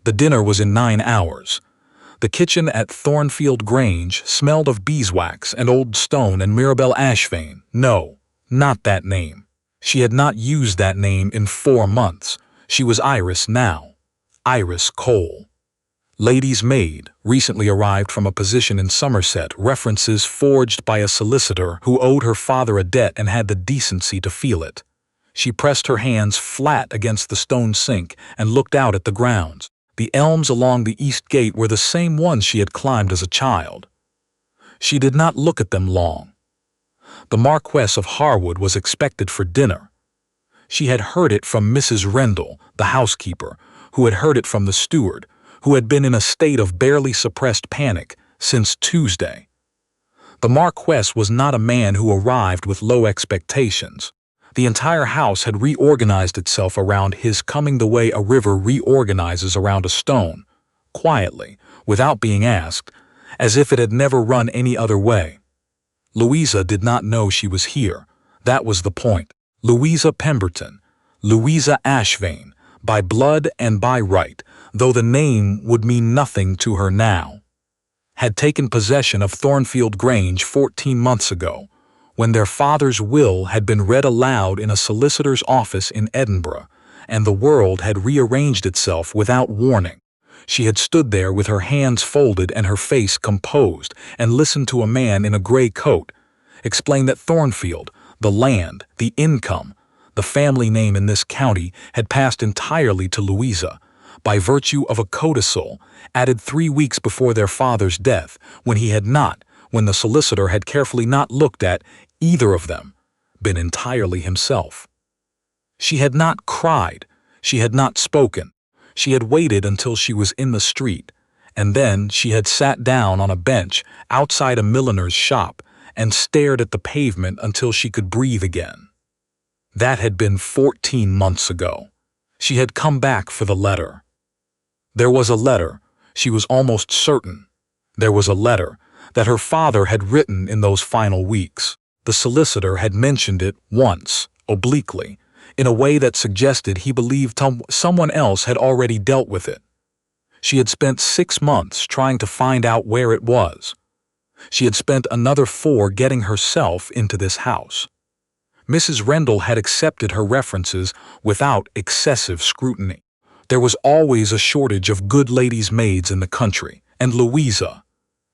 The dinner was in 9 hours. The kitchen at Thornfield Grange smelled of beeswax and old stone and Mirabelle Ashvane. No, not that name. She had not used that name in 4 months. She was Iris now. Iris Cole. Lady's maid, recently arrived from a position in Somerset, references forged by a solicitor who owed her father a debt and had the decency to feel it. She pressed her hands flat against the stone sink and looked out at the grounds. The elms along the east gate were the same ones she had climbed as a child. She did not look at them long. The Marquess of Harwood was expected for dinner. She had heard it from Mrs. Rendell, the housekeeper, who had heard it from the steward, who had been in a state of barely suppressed panic since Tuesday. The Marquess was not a man who arrived with low expectations. The entire house had reorganized itself around his coming the way a river reorganizes around a stone, quietly, without being asked, as if it had never run any other way. Louisa did not know she was here. That was the point. Louisa Pemberton, Louisa Ashvane, by blood and by right, though the name would mean nothing to her now, had taken possession of Thornfield Grange 14 months ago, when their father's will had been read aloud in a solicitor's office in Edinburgh, and the world had rearranged itself without warning. She had stood there with her hands folded and her face composed, and listened to a man in a gray coat explain that Thornfield, the land, the income, the family name in this county, had passed entirely to Louisa, by virtue of a codicil added 3 weeks before their father's death, when he had not, when the solicitor had carefully not looked at either of them, been entirely himself. She had not cried, she had not spoken, she had waited until she was in the street, and then she had sat down on a bench outside a milliner's shop and stared at the pavement until she could breathe again. That had been 14 months ago. She had come back for the letter. There was a letter, she was almost certain. There was a letter that her father had written in those final weeks. The solicitor had mentioned it once, obliquely, in a way that suggested he believed someone else had already dealt with it. She had spent 6 months trying to find out where it was. She had spent another 4 getting herself into this house. Mrs. Rendell had accepted her references without excessive scrutiny. There was always a shortage of good ladies' maids in the country, and Louisa,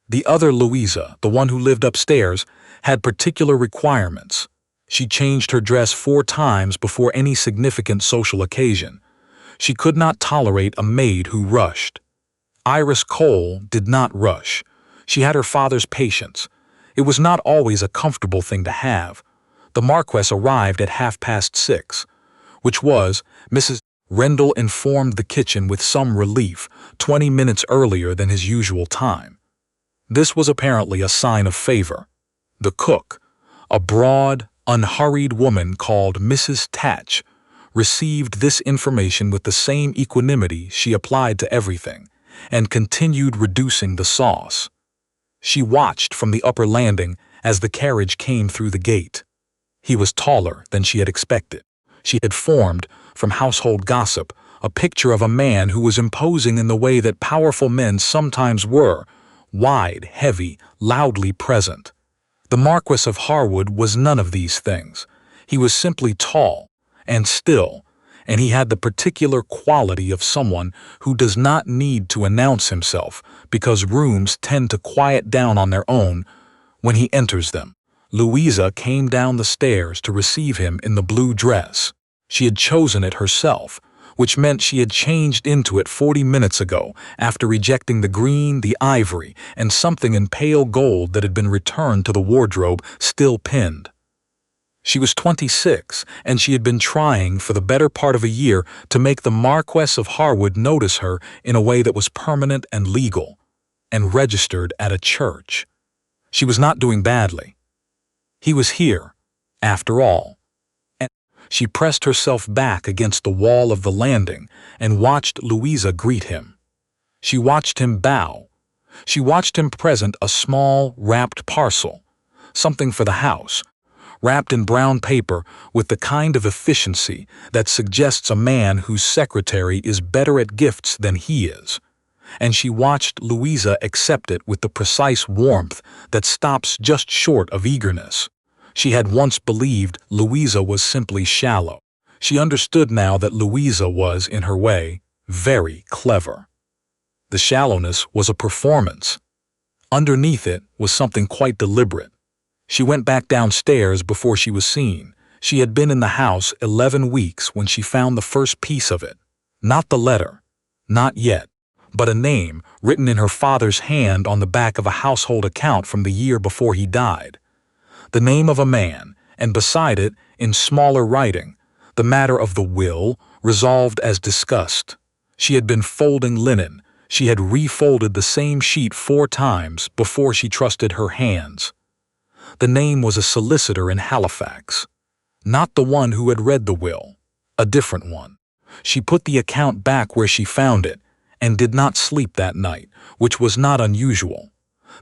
the other Louisa, the one who lived upstairs, had particular requirements. She changed her dress 4 times before any significant social occasion. She could not tolerate a maid who rushed. Iris Cole did not rush. She had her father's patience. It was not always a comfortable thing to have. The Marquess arrived at 6:30, which was, Mrs. Rendell informed the kitchen with some relief, 20 minutes earlier than his usual time. This was apparently a sign of favor. The cook, a broad, unhurried woman called Mrs. Tatch, received this information with the same equanimity she applied to everything, and continued reducing the sauce. She watched from the upper landing as the carriage came through the gate. He was taller than she had expected. She had formed, from household gossip, a picture of a man who was imposing in the way that powerful men sometimes were, wide, heavy, loudly present. The Marquess of Harwood was none of these things. He was simply tall and still, and he had the particular quality of someone who does not need to announce himself because rooms tend to quiet down on their own when he enters them. Louisa came down the stairs to receive him in the blue dress. She had chosen it herself, which meant she had changed into it 40 minutes ago after rejecting the green, the ivory, and something in pale gold that had been returned to the wardrobe still pinned. She was 26, and she had been trying for the better part of a year to make the Marquess of Harwood notice her in a way that was permanent and legal, and registered at a church. She was not doing badly. He was here, after all. And she pressed herself back against the wall of the landing and watched Louisa greet him. She watched him bow. She watched him present a small, wrapped parcel, something for the house, wrapped in brown paper with the kind of efficiency that suggests a man whose secretary is better at gifts than he is. And she watched Louisa accept it with the precise warmth that stops just short of eagerness. She had once believed Louisa was simply shallow. She understood now that Louisa was, in her way, very clever. The shallowness was a performance. Underneath it was something quite deliberate. She went back downstairs before she was seen. She had been in the house 11 weeks when she found the first piece of it. Not the letter. Not yet. But a name written in her father's hand on the back of a household account from the year before he died. The name of a man, and beside it, in smaller writing, the matter of the will, resolved as discussed. She had been folding linen. She had refolded the same sheet 4 times before she trusted her hands. The name was a solicitor in Halifax. Not the one who had read the will. A different one. She put the account back where she found it, and did not sleep that night, which was not unusual.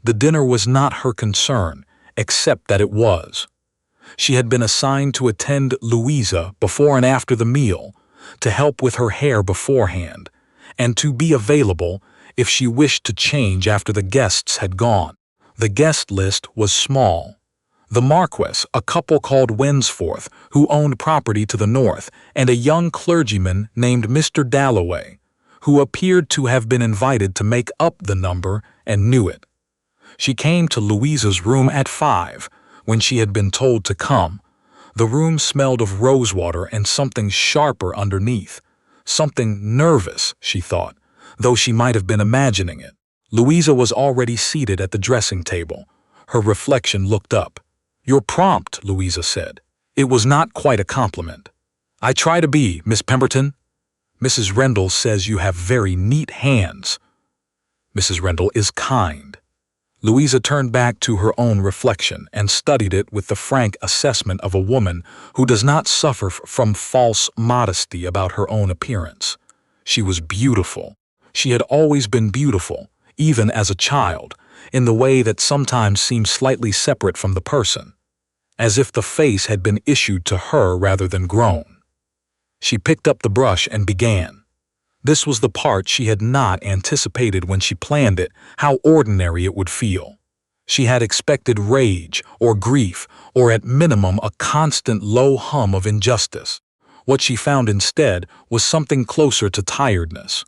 The dinner was not her concern, except that it was. She had been assigned to attend Louisa before and after the meal, to help with her hair beforehand, and to be available if she wished to change after the guests had gone. The guest list was small. The Marquess, a couple called Wensforth, who owned property to the north, and a young clergyman named Mr. Dalloway, who appeared to have been invited to make up the number and knew it. She came to Louisa's room at 5, when she had been told to come. The room smelled of rosewater and something sharper underneath. Something nervous, she thought, though she might have been imagining it. Louisa was already seated at the dressing table. Her reflection looked up. "You're prompt," Louisa said. It was not quite a compliment. "I try to be, Miss Pemberton." "Mrs. Rendell says you have very neat hands." "Mrs. Rendell is kind." Louisa turned back to her own reflection and studied it with the frank assessment of a woman who does not suffer from false modesty about her own appearance. She was beautiful. She had always been beautiful, even as a child, in the way that sometimes seems slightly separate from the person, as if the face had been issued to her rather than grown. She picked up the brush and began. This was the part she had not anticipated when she planned it, how ordinary it would feel. She had expected rage or grief, or at minimum a constant low hum of injustice. What she found instead was something closer to tiredness,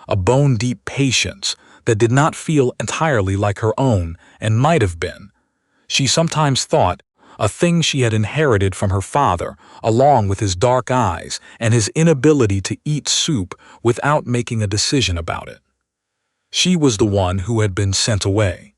a bone-deep patience that did not feel entirely like her own and might have been, she sometimes thought, a thing she had inherited from her father, along with his dark eyes and his inability to eat soup without making a decision about it. She was the one who had been sent away.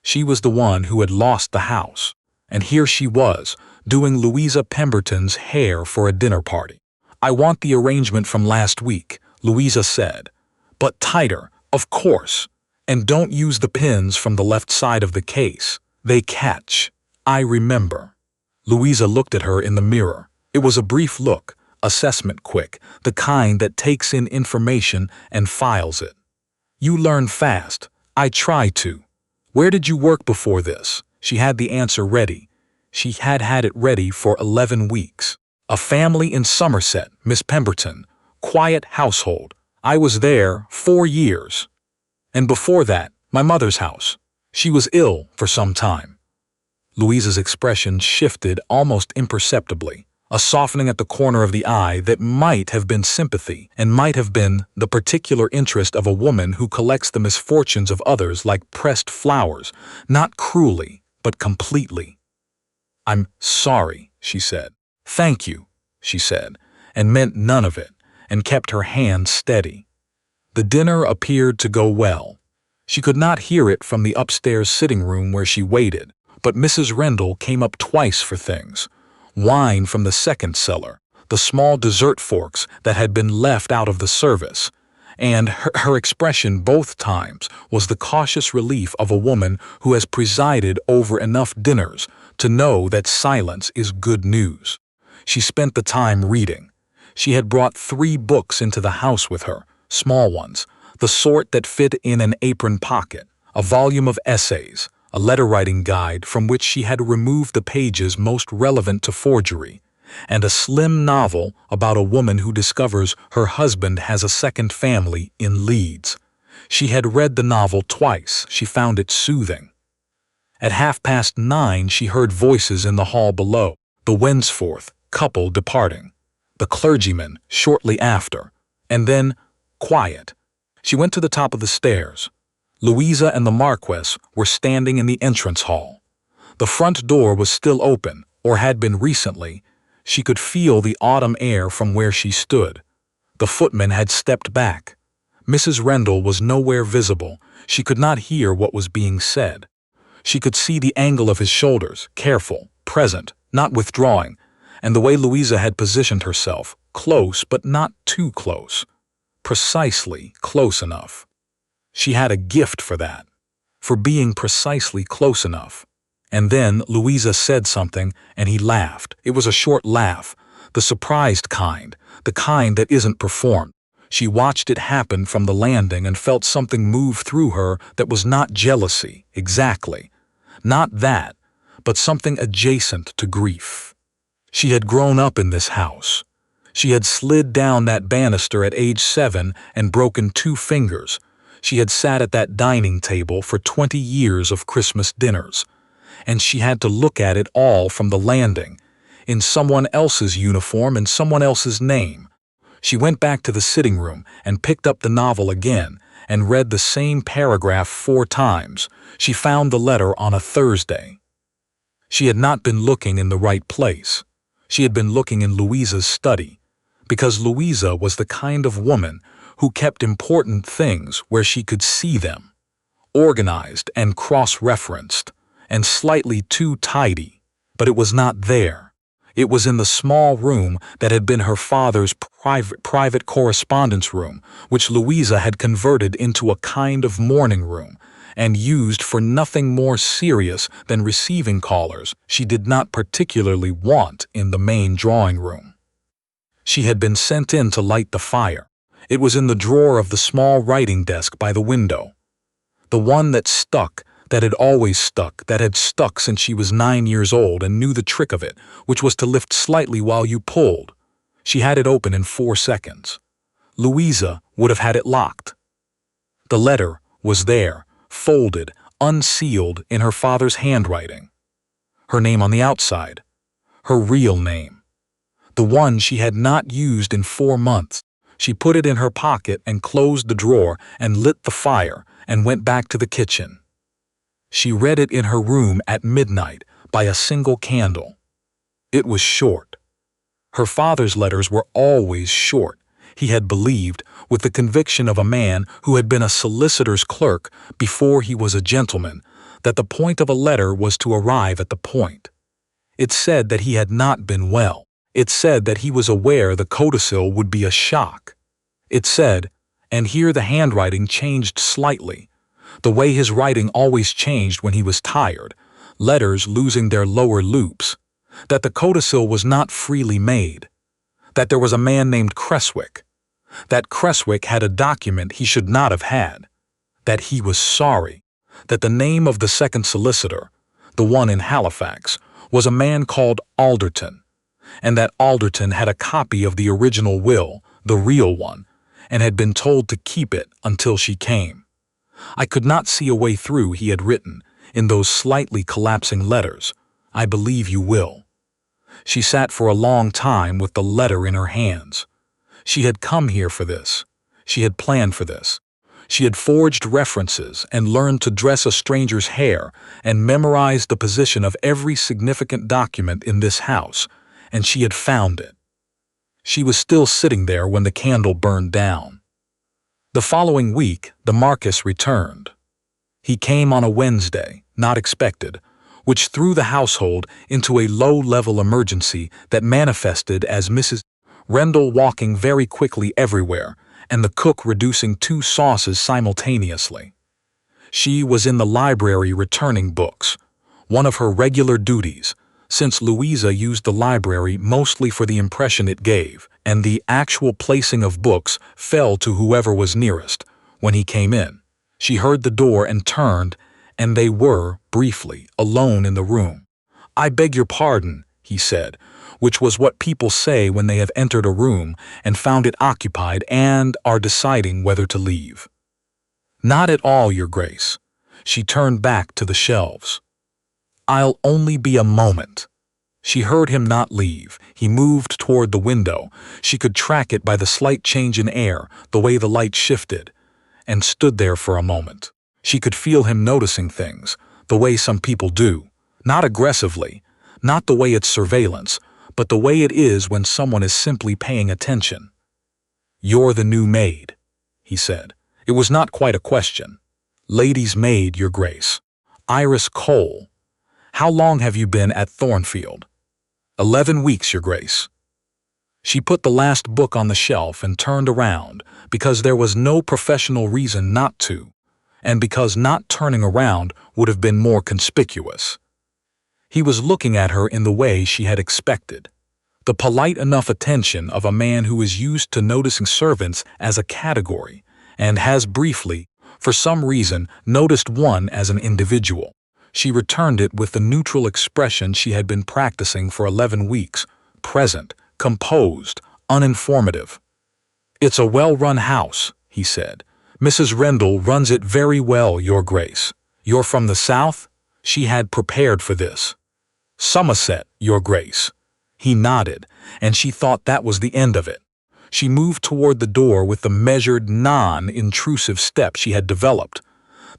She was the one who had lost the house. And here she was, doing Louisa Pemberton's hair for a dinner party. "I want the arrangement from last week," Louisa said. "But tighter, of course. And don't use the pins from the left side of the case. They catch. I remember." Louisa looked at her in the mirror. It was a brief look, assessment quick, the kind that takes in information and files it. "You learn fast. I try to. Where did you work before this?" She had the answer ready. She had had it ready for 11 weeks. "A family in Somerset, Miss Pemberton. Quiet household. I was there 4 years. And before that, my mother's house. She was ill for some time." Louisa's expression shifted almost imperceptibly, a softening at the corner of the eye that might have been sympathy and might have been the particular interest of a woman who collects the misfortunes of others like pressed flowers, not cruelly, but completely. "I'm sorry," she said. "Thank you," she said, and meant none of it, and kept her hand steady. The dinner appeared to go well. She could not hear it from the upstairs sitting room where she waited, but Mrs. Rendell came up twice for things. Wine from the second cellar, the small dessert forks that had been left out of the service, and her expression both times was the cautious relief of a woman who has presided over enough dinners to know that silence is good news. She spent the time reading. She had brought 3 books into the house with her, small ones, the sort that fit in an apron pocket, a volume of essays, a letter-writing guide from which she had removed the pages most relevant to forgery, and a slim novel about a woman who discovers her husband has a second family in Leeds. She had read the novel twice. She found it soothing. At 9:30, she heard voices in the hall below, the Wensforth couple departing, the clergyman shortly after, and then quiet. She went to the top of the stairs. Louisa and the Marquess were standing in the entrance hall. The front door was still open, or had been recently. She could feel the autumn air from where she stood. The footman had stepped back. Mrs. Rendell was nowhere visible. She could not hear what was being said. She could see the angle of his shoulders, careful, present, not withdrawing, and the way Louisa had positioned herself, close but not too close. Precisely close enough. She had a gift for that, for being precisely close enough. And then Louisa said something, and he laughed. It was a short laugh, the surprised kind, the kind that isn't performed. She watched it happen from the landing and felt something move through her that was not jealousy, exactly. Not that, but something adjacent to grief. She had grown up in this house. She had slid down that banister at age 7 and broken 2 fingers. She had sat at that dining table for 20 years of Christmas dinners. And she had to look at it all from the landing, in someone else's uniform and someone else's name. She went back to the sitting room and picked up the novel again and read the same paragraph 4 times. She found the letter on a Thursday. She had not been looking in the right place. She had been looking in Louisa's study, because Louisa was the kind of woman who kept important things where she could see them, organized and cross-referenced, and slightly too tidy, but it was not there. It was in the small room that had been her father's private correspondence room, which Louisa had converted into a kind of morning room, and used for nothing more serious than receiving callers she did not particularly want in the main drawing room. She had been sent in to light the fire. It was in the drawer of the small writing desk by the window. The one that stuck, that had always stuck, that had stuck since she was 9 years old and knew the trick of it, which was to lift slightly while you pulled. She had it open in 4 seconds. Louisa would have had it locked. The letter was there, folded, unsealed in her father's handwriting. Her name on the outside. Her real name. The one she had not used in 4 months. She put it in her pocket and closed the drawer and lit the fire and went back to the kitchen. She read it in her room at midnight by a single candle. It was short. Her father's letters were always short, he had believed, with the conviction of a man who had been a solicitor's clerk before he was a gentleman, that the point of a letter was to arrive at the point. It said that he had not been well. It said that he was aware the codicil would be a shock. It said, and here the handwriting changed slightly, the way his writing always changed when he was tired, letters losing their lower loops, that the codicil was not freely made, that there was a man named Cresswick, that Cresswick had a document he should not have had, that he was sorry, that the name of the second solicitor, the one in Halifax, was a man called Alderton, and that Alderton had a copy of the original will, the real one, and had been told to keep it until she came. I could not see a way through, he had written, in those slightly collapsing letters. I believe you will. She sat for a long time with the letter in her hands. She had come here for this. She had planned for this. She had forged references and learned to dress a stranger's hair and memorized the position of every significant document in this house, and she had found it. She was still sitting there when the candle burned down. The following week, the Marquess returned. He came on a Wednesday, not expected, which threw the household into a low-level emergency that manifested as Mrs. Rendell walking very quickly everywhere, and the cook reducing 2 sauces simultaneously. She was in the library returning books, one of her regular duties, since Louisa used the library mostly for the impression it gave, and the actual placing of books fell to whoever was nearest. When he came in, she heard the door and turned, and they were, briefly, alone in the room. "I beg your pardon," he said, which was what people say when they have entered a room and found it occupied and are deciding whether to leave. "Not at all, Your Grace." She turned back to the shelves. "I'll only be a moment." She heard him not leave. He moved toward the window. She could track it by the slight change in air, the way the light shifted, and stood there for a moment. She could feel him noticing things, the way some people do, not aggressively, not the way it's surveillance, but the way it is when someone is simply paying attention. "You're the new maid," he said. It was not quite a question. "Lady's maid, Your Grace. Iris Cole. How long have you been at Thornfield?" 11 weeks, Your Grace." She put the last book on the shelf and turned around, because there was no professional reason not to, and because not turning around would have been more conspicuous. He was looking at her in the way she had expected, the polite enough attention of a man who is used to noticing servants as a category and has briefly, for some reason, noticed one as an individual. She returned it with the neutral expression she had been practicing for 11 weeks, present, composed, uninformative. "It's a well-run house," he said. "Mrs. Rendell runs it very well, Your Grace. You're from the South?" She had prepared for this. "Somerset, Your Grace." He nodded, and she thought that was the end of it. She moved toward the door with the measured, non-intrusive step she had developed,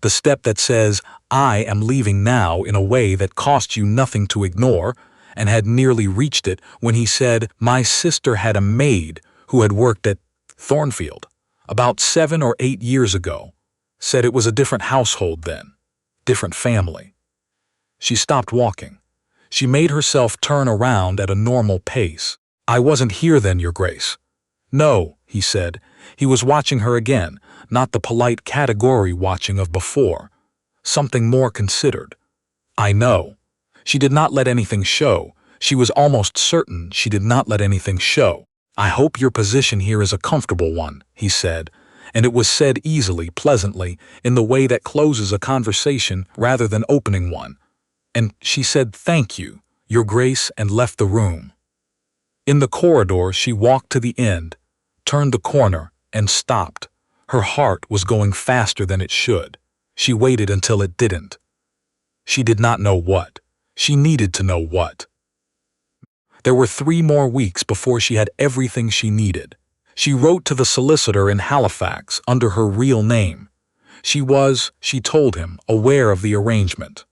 the step that says, "I am leaving now," in a way that cost you nothing to ignore, and had nearly reached it when he said, "My sister had a maid who had worked at Thornfield about 7 or 8 years ago. Said it was a different household then, different family." She stopped walking. She made herself turn around at a normal pace. "I wasn't here then, Your Grace." "No," he said. He was watching her again, not the polite category watching of before. Something more considered. "I know." She did not let anything show. She was almost certain she did not let anything show. "I hope your position here is a comfortable one," he said, and it was said easily, pleasantly, in the way that closes a conversation rather than opening one. And she said, "Thank you, Your Grace," and left the room. In the corridor, she walked to the end, turned the corner, and stopped. Her heart was going faster than it should. She waited until it didn't. She did not know what. She needed to know what. There were 3 more weeks before she had everything she needed. She wrote to the solicitor in Halifax under her real name. She was, she told him, aware of the arrangement.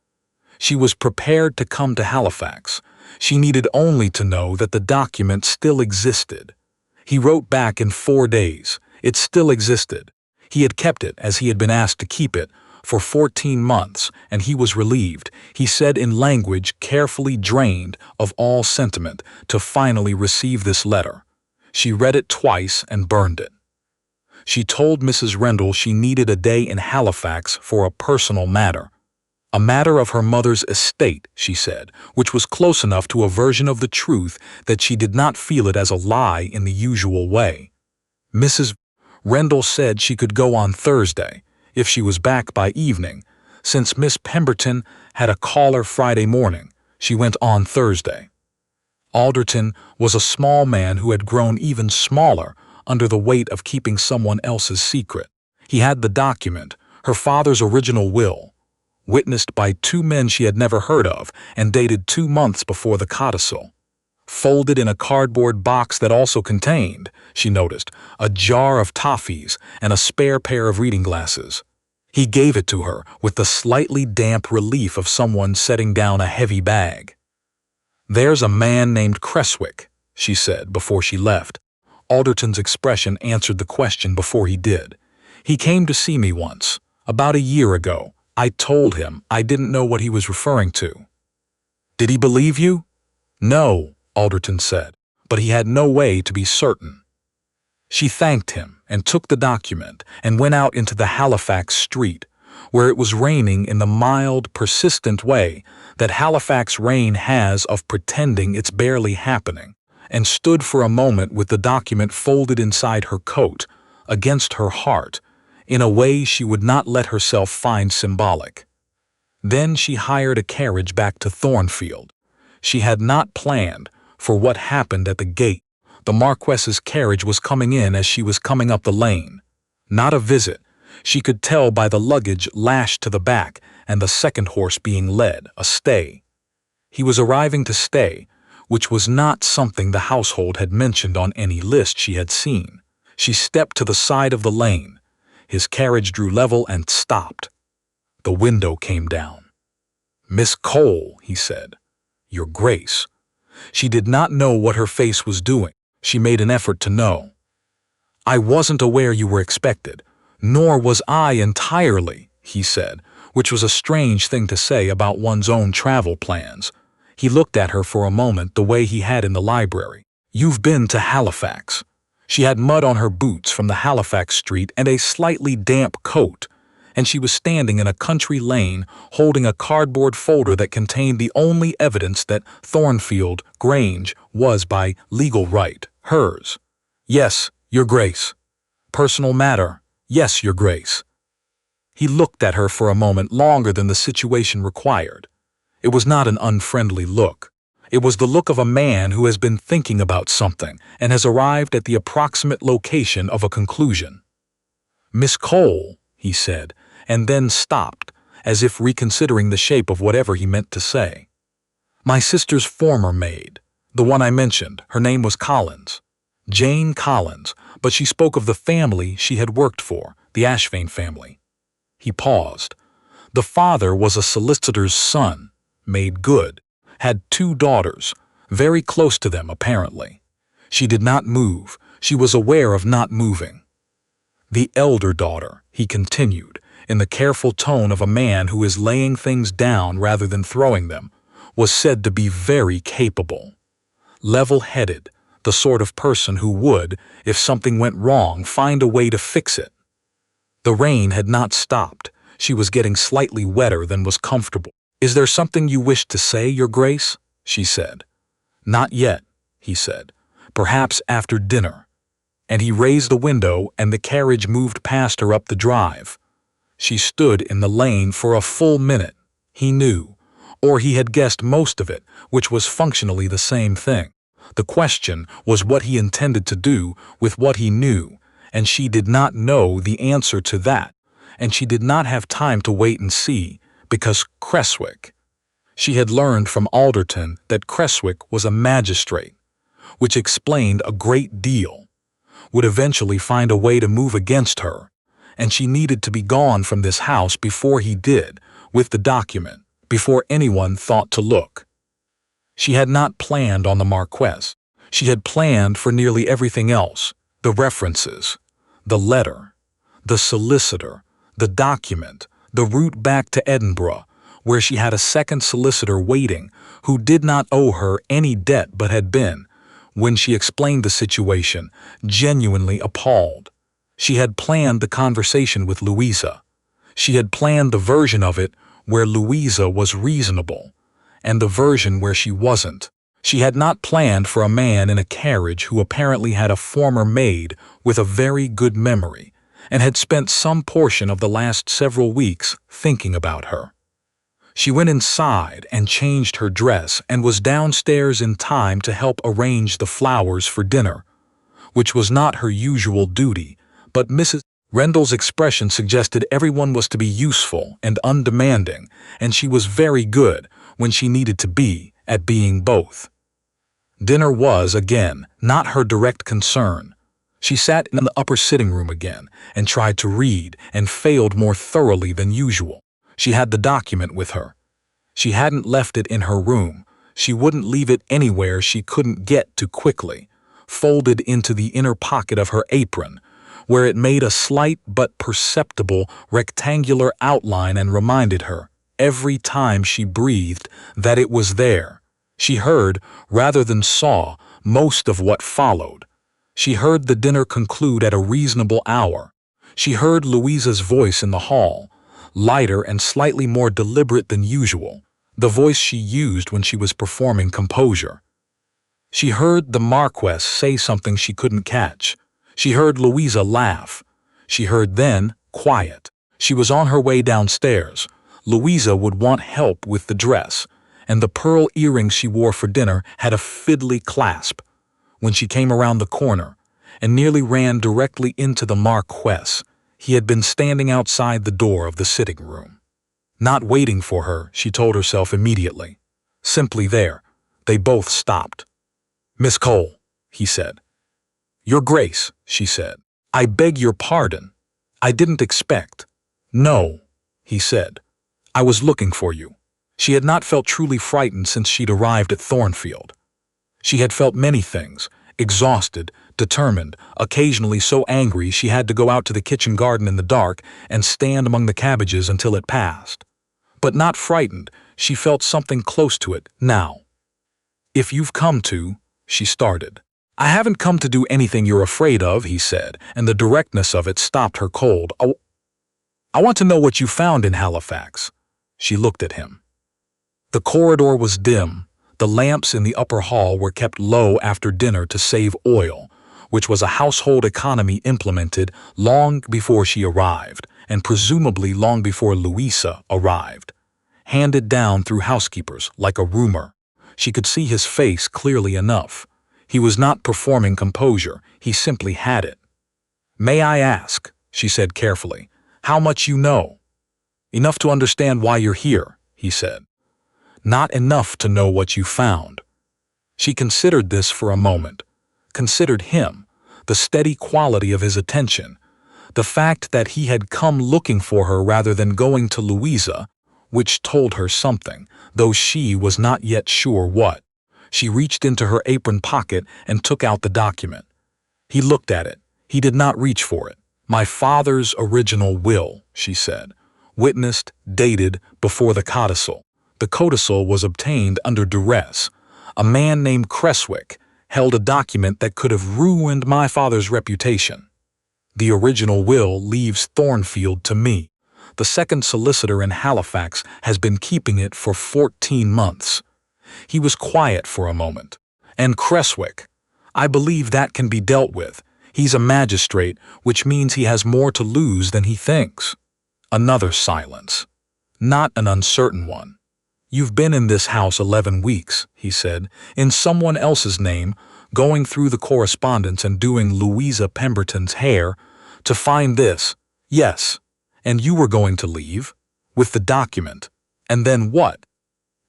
She was prepared to come to Halifax. She needed only to know that the document still existed. He wrote back in 4 days. It still existed. He had kept it, as he had been asked to keep it, for 14 months, and he was relieved, he said in language carefully drained of all sentiment, to finally receive this letter. She read it twice and burned it. She told Mrs. Rendell she needed a day in Halifax for a personal matter. A matter of her mother's estate, she said, which was close enough to a version of the truth that she did not feel it as a lie in the usual way. Mrs. Rendell said she could go on Thursday, if she was back by evening. Since Miss Pemberton had a caller Friday morning, she went on Thursday. Alderton was a small man who had grown even smaller under the weight of keeping someone else's secret. He had the document, her father's original will, witnessed by 2 men she had never heard of and dated 2 months before the codicil. Folded in a cardboard box that also contained, she noticed, a jar of toffees and a spare pair of reading glasses. He gave it to her with the slightly damp relief of someone setting down a heavy bag. "There's a man named Cresswick," she said before she left. Alderton's expression answered the question before he did. "He came to see me once, about a year ago. I told him I didn't know what he was referring to." "Did he believe you?" "No," Alderton said, but he had no way to be certain. She thanked him and took the document and went out into the Halifax street, where it was raining in the mild, persistent way that Halifax rain has of pretending it's barely happening, and stood for a moment with the document folded inside her coat, against her heart, in a way she would not let herself find symbolic. Then she hired a carriage back to Thornfield. She had not planned for what happened at the gate. The Marquess's carriage was coming in as she was coming up the lane. Not a visit. She could tell by the luggage lashed to the back and the second horse being led, a stay. He was arriving to stay, which was not something the household had mentioned on any list she had seen. She stepped to the side of the lane. His carriage drew level and stopped. The window came down. "Miss Cole," he said. "Your Grace." She did not know what her face was doing. She made an effort to know. "I wasn't aware you were expected, nor was I entirely," he said, which was a strange thing to say about one's own travel plans. He looked at her for a moment the way he had in the library. "You've been to Halifax." She had mud on her boots from the Halifax street and a slightly damp coat, and she was standing in a country lane holding a cardboard folder that contained the only evidence that Thornfield Grange was by legal right hers. "Yes, Your Grace." "Personal matter." "Yes, Your Grace." He looked at her for a moment longer than the situation required. It was not an unfriendly look. It was the look of a man who has been thinking about something and has arrived at the approximate location of a conclusion. "Miss Cole," he said, and then stopped, as if reconsidering the shape of whatever he meant to say. "My sister's former maid, the one I mentioned, her name was Collins. Jane Collins, but she spoke of the family she had worked for, the Ashvane family." He paused. "The father was a solicitor's son, made good, had 2 daughters, very close to them apparently. She did not move. She was aware of not moving. The elder daughter," he continued, in the careful tone of a man who is laying things down rather than throwing them, was said to be very capable. Level-headed, the sort of person who would, if something went wrong, find a way to fix it. The rain had not stopped. She was getting slightly wetter than was comfortable. "Is there something you wish to say, Your Grace?" she said. "Not yet," he said. "Perhaps after dinner." And he raised the window and the carriage moved past her up the drive. She stood in the lane for a full minute. He knew, or he had guessed most of it, which was functionally the same thing. The question was what he intended to do with what he knew, and she did not know the answer to that, and she did not have time to wait and see, because Cresswick. She had learned from Alderton that Cresswick was a magistrate, which explained a great deal, would eventually find a way to move against her, and she needed to be gone from this house before he did, with the document, before anyone thought to look. She had not planned on the Marquess. She had planned for nearly everything else, the references, the letter, the solicitor, the document, the route back to Edinburgh, where she had a second solicitor waiting who did not owe her any debt but had been, when she explained the situation, genuinely appalled. She had planned the conversation with Louisa. She had planned the version of it where Louisa was reasonable, and the version where she wasn't. She had not planned for a man in a carriage who apparently had a former maid with a very good memory, and had spent some portion of the last several weeks thinking about her. She went inside and changed her dress and was downstairs in time to help arrange the flowers for dinner, which was not her usual duty, but Mrs. Rendell's expression suggested everyone was to be useful and undemanding, and she was very good, when she needed to be, at being both. Dinner was, again, not her direct concern. She sat in the upper sitting room again and tried to read and failed more thoroughly than usual. She had the document with her. She hadn't left it in her room. She wouldn't leave it anywhere she couldn't get to quickly, folded into the inner pocket of her apron, where it made a slight but perceptible rectangular outline and reminded her, every time she breathed, that it was there. She heard, rather than saw, most of what followed. She heard the dinner conclude at a reasonable hour. She heard Louisa's voice in the hall, lighter and slightly more deliberate than usual, the voice she used when she was performing composure. She heard the Marquess say something she couldn't catch. She heard Louisa laugh. She heard then quiet. She was on her way downstairs, Louisa would want help with the dress, and the pearl earrings she wore for dinner had a fiddly clasp. When she came around the corner and nearly ran directly into the Marquess, he had been standing outside the door of the sitting room. Not waiting for her, she told herself immediately. Simply there. They both stopped. "Miss Cole," he said. "Your Grace," she said. "I beg your pardon. I didn't expect." "No," he said. "I was looking for you." She had not felt truly frightened since she'd arrived at Thornfield. She had felt many things, exhausted, determined, occasionally so angry she had to go out to the kitchen garden in the dark and stand among the cabbages until it passed. But not frightened, she felt something close to it now. "If you've come to," she started. "I haven't come to do anything you're afraid of," he said, and the directness of it stopped her cold. I want to know what you found in Halifax." She looked at him. The corridor was dim. The lamps in the upper hall were kept low after dinner to save oil, which was a household economy implemented long before she arrived, and presumably long before Louisa arrived. Handed down through housekeepers like a rumor. She could see his face clearly enough. He was not performing composure, he simply had it. "May I ask," she said carefully, "how much you know?" "Enough to understand why you're here," he said. "Not enough to know what you found." She considered this for a moment, considered him, the steady quality of his attention, the fact that he had come looking for her rather than going to Louisa, which told her something, though she was not yet sure what. She reached into her apron pocket and took out the document. He looked at it. He did not reach for it. "My father's original will," she said, "witnessed, dated, before the codicil. The codicil was obtained under duress. A man named Cresswick held a document that could have ruined my father's reputation. The original will leaves Thornfield to me. The second solicitor in Halifax has been keeping it for 14 months. He was quiet for a moment. "And Cresswick, I believe that can be dealt with. He's a magistrate, which means he has more to lose than he thinks." Another silence. Not an uncertain one. "You've been in this house 11 weeks, he said, "in someone else's name, going through the correspondence and doing Louisa Pemberton's hair, to find this. Yes, and you were going to leave, with the document. And then what?"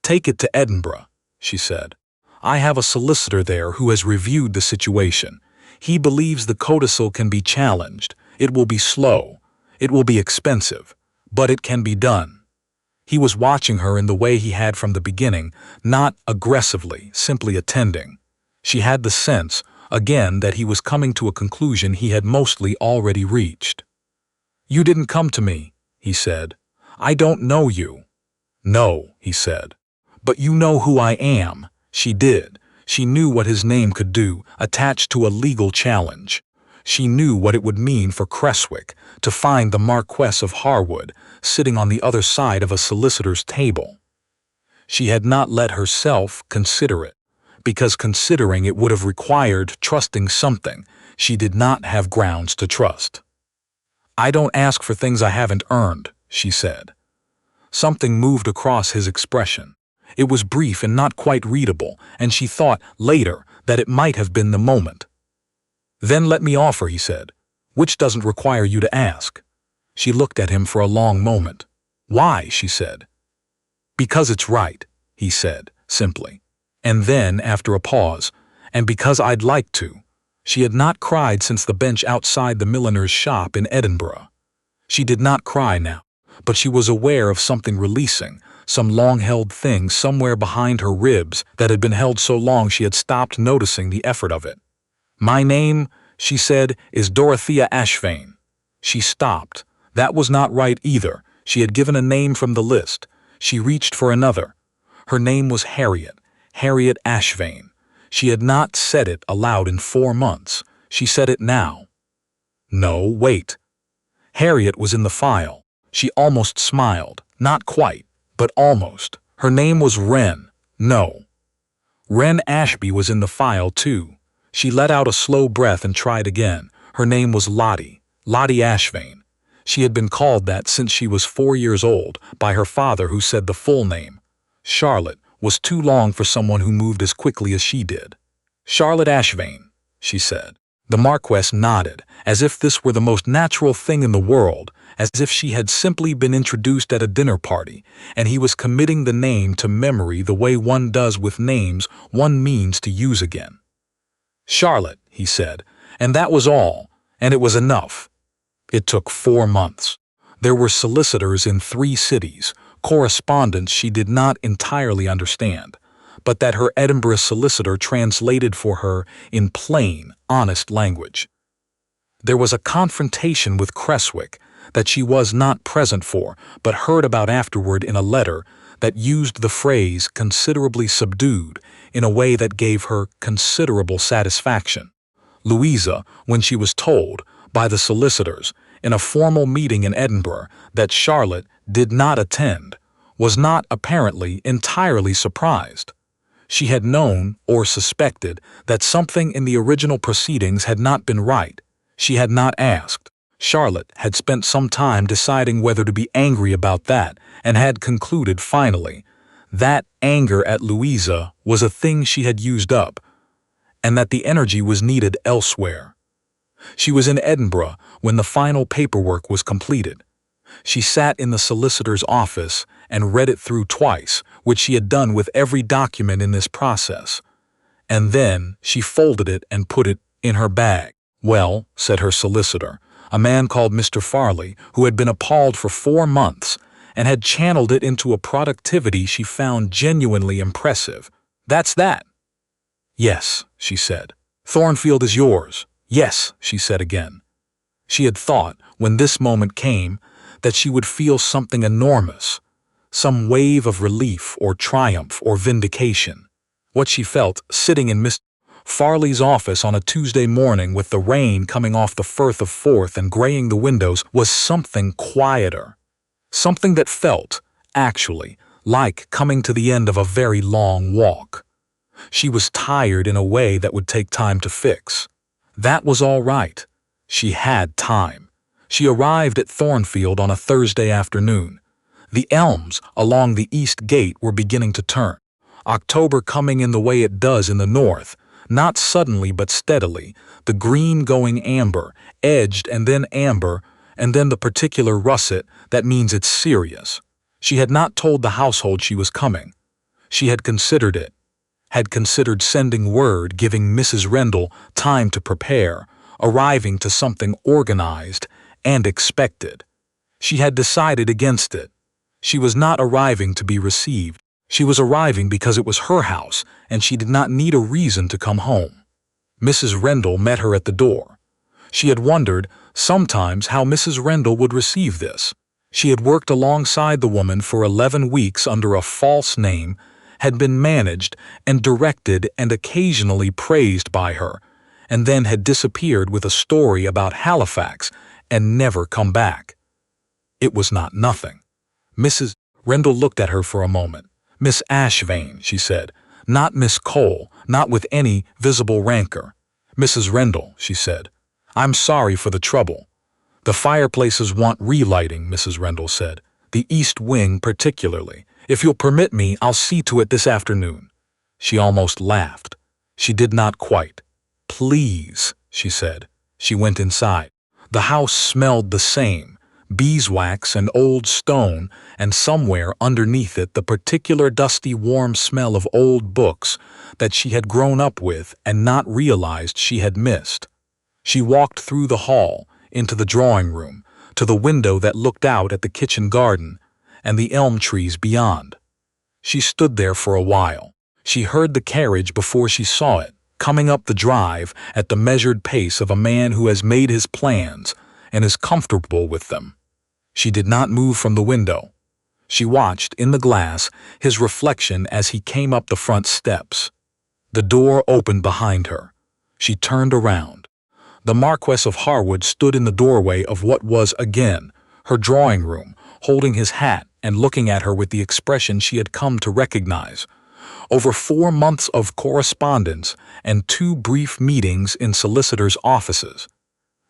"Take it to Edinburgh," she said. "I have a solicitor there who has reviewed the situation. He believes the codicil can be challenged. It will be slow. It will be expensive. But it can be done." He was watching her in the way he had from the beginning, not aggressively, simply attending. She had the sense, again, that he was coming to a conclusion he had mostly already reached. "You didn't come to me," he said. "I don't know you." "No," he said. "But you know who I am." She did. She knew what his name could do, attached to a legal challenge. She knew what it would mean for Cresswick to find the Marquess of Harwood sitting on the other side of a solicitor's table. She had not let herself consider it, because considering it would have required trusting something she did not have grounds to trust. "I don't ask for things I haven't earned," she said. Something moved across his expression. It was brief and not quite readable, and she thought, later, that it might have been the moment. "Then let me offer," he said, "which doesn't require you to ask." She looked at him for a long moment. "Why?" she said. "Because it's right," he said, simply. And then, after a pause, "and because I'd like to." She had not cried since the bench outside the milliner's shop in Edinburgh. She did not cry now, but she was aware of something releasing, some long-held thing somewhere behind her ribs that had been held so long she had stopped noticing the effort of it. "My name," she said, "is Dorothea Ashvane." She stopped. That was not right either. She had given a name from the list. She reached for another. Her name was Harriet Ashvane. She had not said it aloud in 4 months. She said it now. No, wait. Harriet was in the file. She almost smiled. Not quite, but almost. Her name was Wren. No. Wren Ashby was in the file, too. She let out a slow breath and tried again. Her name was Lottie Ashvane. She had been called that since she was 4 years old by her father, who said the full name, Charlotte, was too long for someone who moved as quickly as she did. "Charlotte Ashvane," she said. The Marquess nodded, as if this were the most natural thing in the world, as if she had simply been introduced at a dinner party, and he was committing the name to memory the way one does with names one means to use again. "Charlotte," he said, and that was all, and it was enough. It took 4 months. There were solicitors in 3 cities, correspondence she did not entirely understand, but that her Edinburgh solicitor translated for her in plain, honest language. There was a confrontation with Cresswick that she was not present for, but heard about afterward in a letter that used the phrase "considerably subdued" in a way that gave her considerable satisfaction. Louisa, when she was told, by the solicitors, in a formal meeting in Edinburgh, that Charlotte did not attend, was not apparently entirely surprised. She had known, or suspected, that something in the original proceedings had not been right. She had not asked. Charlotte had spent some time deciding whether to be angry about that, and had concluded finally that anger at Louisa was a thing she had used up, and that the energy was needed elsewhere. She was in Edinburgh when the final paperwork was completed. She sat in the solicitor's office and read it through twice, which she had done with every document in this process. And then she folded it and put it in her bag. "Well," said her solicitor, a man called Mr. Farley, who had been appalled for 4 months and had channeled it into a productivity she found genuinely impressive. "That's that." "Yes," she said. "Thornfield is yours." "Yes," she said again. She had thought, when this moment came, that she would feel something enormous, some wave of relief or triumph or vindication. What she felt, sitting in Mr. Farley's office on a Tuesday morning with the rain coming off the Firth of Forth and graying the windows, was something quieter. Something that felt, actually, like coming to the end of a very long walk. She was tired in a way that would take time to fix. That was all right. She had time. She arrived at Thornfield on a Thursday afternoon. The elms along the east gate were beginning to turn. October coming in the way it does in the north, not suddenly but steadily, the green going amber, edged and then amber, and then the particular russet that means it's serious. She had not told the household she was coming. She had considered it. Had considered sending word giving Mrs. Rendell time to prepare, arriving to something organized and expected. She had decided against it. She was not arriving to be received. She was arriving because it was her house, and she did not need a reason to come home. Mrs. Rendell met her at the door. She had wondered, sometimes, how Mrs. Rendell would receive this. She had worked alongside the woman for 11 weeks under a false name, had been managed and directed and occasionally praised by her, and then had disappeared with a story about Halifax and never come back. It was not nothing. Mrs. Rendell looked at her for a moment. "Miss Ashvane," she said, "not Miss Cole, not with any visible rancor." "Mrs. Rendell," she said, "I'm sorry for the trouble." "The fireplaces want relighting," Mrs. Rendell said. "The east wing particularly. If you'll permit me, I'll see to it this afternoon." She almost laughed. She did not quite. "Please," she said. She went inside. The house smelled the same, beeswax and old stone, and somewhere underneath it the particular dusty warm smell of old books that she had grown up with and not realized she had missed. She walked through the hall, into the drawing room, to the window that looked out at the kitchen garden and the elm trees beyond. She stood there for a while. She heard the carriage before she saw it, coming up the drive at the measured pace of a man who has made his plans and is comfortable with them. She did not move from the window. She watched, in the glass, his reflection as he came up the front steps. The door opened behind her. She turned around. The Marquess of Harwood stood in the doorway of what was, again, her drawing room, holding his hat and looking at her with the expression she had come to recognize. Over 4 months of correspondence and 2 brief meetings in solicitors' offices.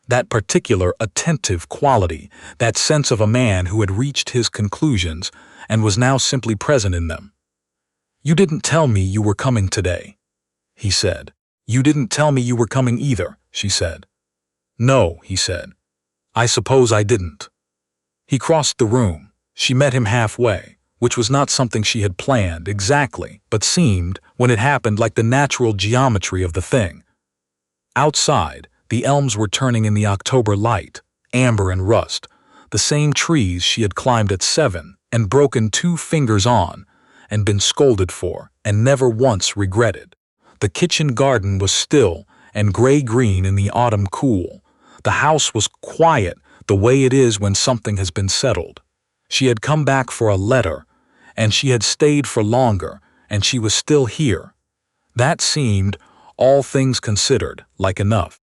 That particular attentive quality, that sense of a man who had reached his conclusions and was now simply present in them. "You didn't tell me you were coming today," he said. "You didn't tell me you were coming either," she said. "No," he said. "I suppose I didn't." He crossed the room. She met him halfway, which was not something she had planned exactly, but seemed, when it happened, like the natural geometry of the thing. Outside, the elms were turning in the October light, amber and rust, the same trees she had climbed at 7 and broken 2 fingers on, and been scolded for, and never once regretted. The kitchen garden was still and gray-green in the autumn cool. The house was quiet, the way it is when something has been settled. She had come back for a letter, and she had stayed for longer, and she was still here. That seemed, all things considered, like enough.